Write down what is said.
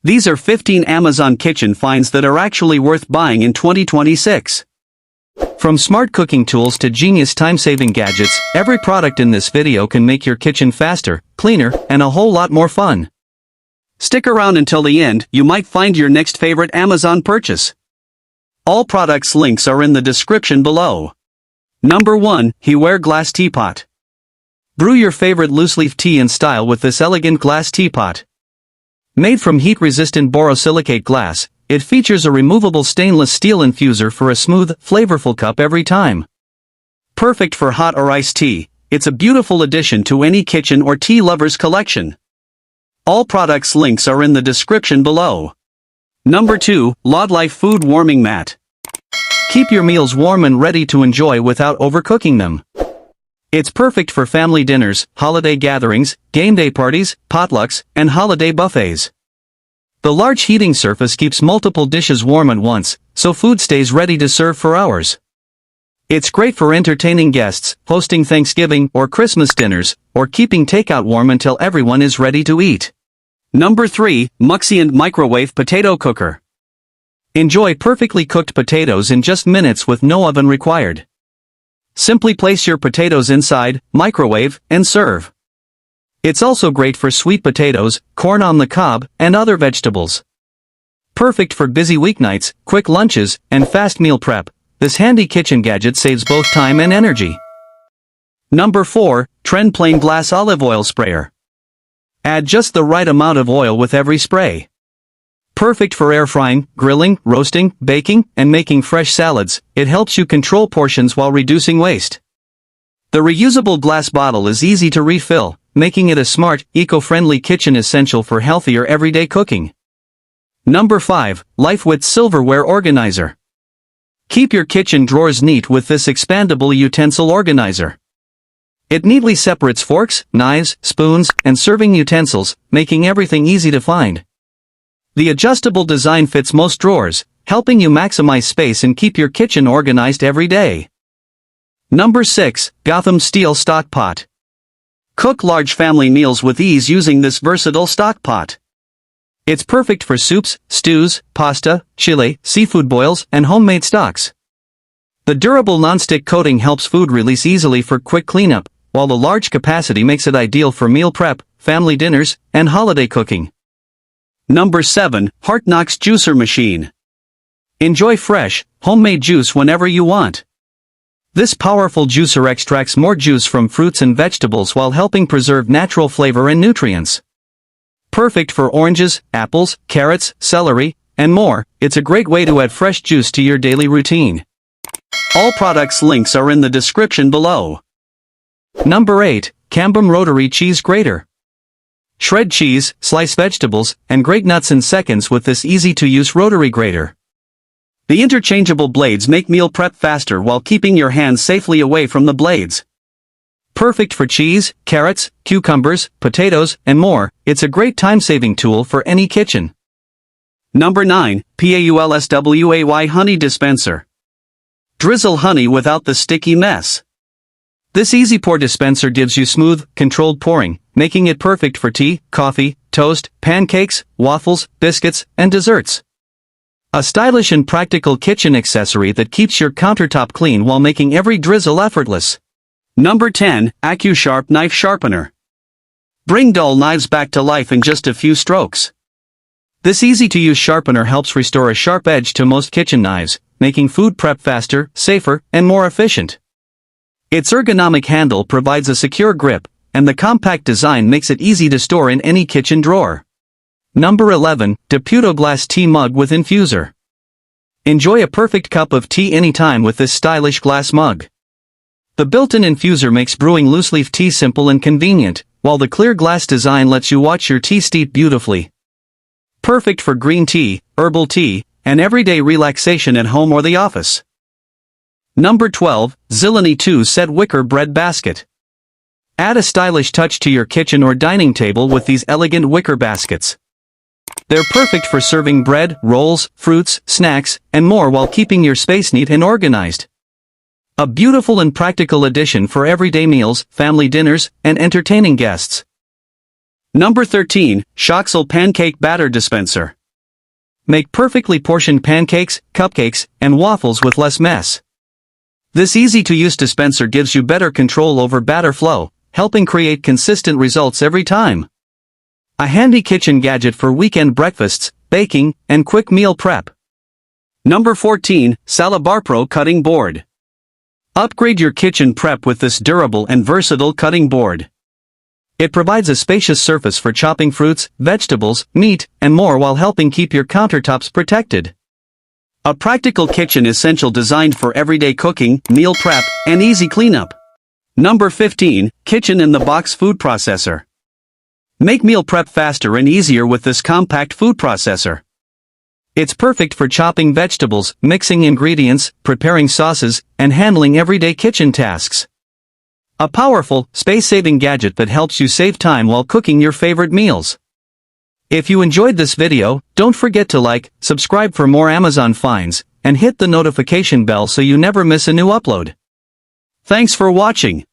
These are 15 Amazon kitchen finds that are actually worth buying in 2026. From smart cooking tools to genius time-saving gadgets, every product in this video can make your kitchen faster, cleaner, and a whole lot more fun. Stick around until the end, you might find your next favorite Amazon purchase. All products links are in the description below. Number 1. Hiware Glass Teapot. Brew your favorite loose-leaf tea in style with this elegant glass teapot. Made from heat-resistant borosilicate glass, it features a removable stainless steel infuser for a smooth, flavorful cup every time. Perfect for hot or iced tea, it's a beautiful addition to any kitchen or tea lover's collection. All products links are in the description below. Number 2. Laudlife Food Warming Mat. Keep your meals warm and ready to enjoy without overcooking them. It's perfect for family dinners, holiday gatherings, game day parties, potlucks, and holiday buffets. The large heating surface keeps multiple dishes warm at once, so food stays ready to serve for hours. It's great for entertaining guests, hosting Thanksgiving or Christmas dinners, or keeping takeout warm until everyone is ready to eat. Number 3. MUXIUNT Microwave Potato Cooker. Enjoy perfectly cooked potatoes in just minutes with no oven required. Simply place your potatoes inside, microwave, and serve. It's also great for sweet potatoes, corn on the cob, and other vegetables. Perfect for busy weeknights, quick lunches, and fast meal prep, this handy kitchen gadget saves both time and energy. Number 4. TrendPlain Glass Olive Oil Sprayer. Add just the right amount of oil with every spray. Perfect for air frying, grilling, roasting, baking, and making fresh salads, it helps you control portions while reducing waste. The reusable glass bottle is easy to refill, making it a smart, eco-friendly kitchen essential for healthier everyday cooking. Number 5. Lifewit Silverware Organizer. Keep your kitchen drawers neat with this expandable utensil organizer. It neatly separates forks, knives, spoons, and serving utensils, making everything easy to find. The adjustable design fits most drawers, helping you maximize space and keep your kitchen organized every day. Number 6. GOTHAM Steel Stock Pot. Cook large family meals with ease using this versatile stock pot. It's perfect for soups, stews, pasta, chili, seafood boils, and homemade stocks. The durable nonstick coating helps food release easily for quick cleanup, while the large capacity makes it ideal for meal prep, family dinners, and holiday cooking. Number 7. Heartnoks Juicer Machine. Enjoy fresh, homemade juice whenever you want. This powerful juicer extracts more juice from fruits and vegetables while helping preserve natural flavor and nutrients. Perfect for oranges, apples, carrots, celery, and more, it's a great way to add fresh juice to your daily routine. All products links are in the description below. Number 8. Cambom Rotary Cheese Grater. Shred cheese, slice vegetables, and grate nuts in seconds with this easy-to-use rotary grater. The interchangeable blades make meal prep faster while keeping your hands safely away from the blades. Perfect for cheese, carrots, cucumbers, potatoes, and more, it's a great time-saving tool for any kitchen. Number 9. PAULSWAY Honey Dispenser. Drizzle honey without the sticky mess. This easy pour dispenser gives you smooth, controlled pouring, making it perfect for tea, coffee, toast, pancakes, waffles, biscuits, and desserts. A stylish and practical kitchen accessory that keeps your countertop clean while making every drizzle effortless. Number 10. AccuSharp Knife Sharpener. Bring dull knives back to life in just a few strokes. This easy-to-use sharpener helps restore a sharp edge to most kitchen knives, making food prep faster, safer, and more efficient. Its ergonomic handle provides a secure grip, and the compact design makes it easy to store in any kitchen drawer. Number 11. Dopudo Glass Tea Mug with Infuser. Enjoy a perfect cup of tea anytime with this stylish glass mug. The built-in infuser makes brewing loose-leaf tea simple and convenient, while the clear glass design lets you watch your tea steep beautifully. Perfect for green tea, herbal tea, and everyday relaxation at home or the office. Number 12. Ziliny 2-Set Wicker Bread Basket. Add a stylish touch to your kitchen or dining table with these elegant wicker baskets. They're perfect for serving bread, rolls, fruits, snacks, and more while keeping your space neat and organized. A beautiful and practical addition for everyday meals, family dinners, and entertaining guests. Number 13, Shoxil Pancake Batter Dispenser. Make perfectly portioned pancakes, cupcakes, and waffles with less mess. This easy-to-use dispenser gives you better control over batter flow, helping create consistent results every time. A handy kitchen gadget for weekend breakfasts, baking, and quick meal prep. Number 14, Salabarpro Cutting Board. Upgrade your kitchen prep with this durable and versatile cutting board. It provides a spacious surface for chopping fruits, vegetables, meat, and more while helping keep your countertops protected. A practical kitchen essential designed for everyday cooking, meal prep, and easy cleanup. Number 15, Kitchen-in-the-Box Food Processor. Make meal prep faster and easier with this compact food processor. It's perfect for chopping vegetables, mixing ingredients, preparing sauces, and handling everyday kitchen tasks. A powerful, space-saving gadget that helps you save time while cooking your favorite meals. If you enjoyed this video, don't forget to like, subscribe for more Amazon finds, and hit the notification bell so you never miss a new upload. Thanks for watching.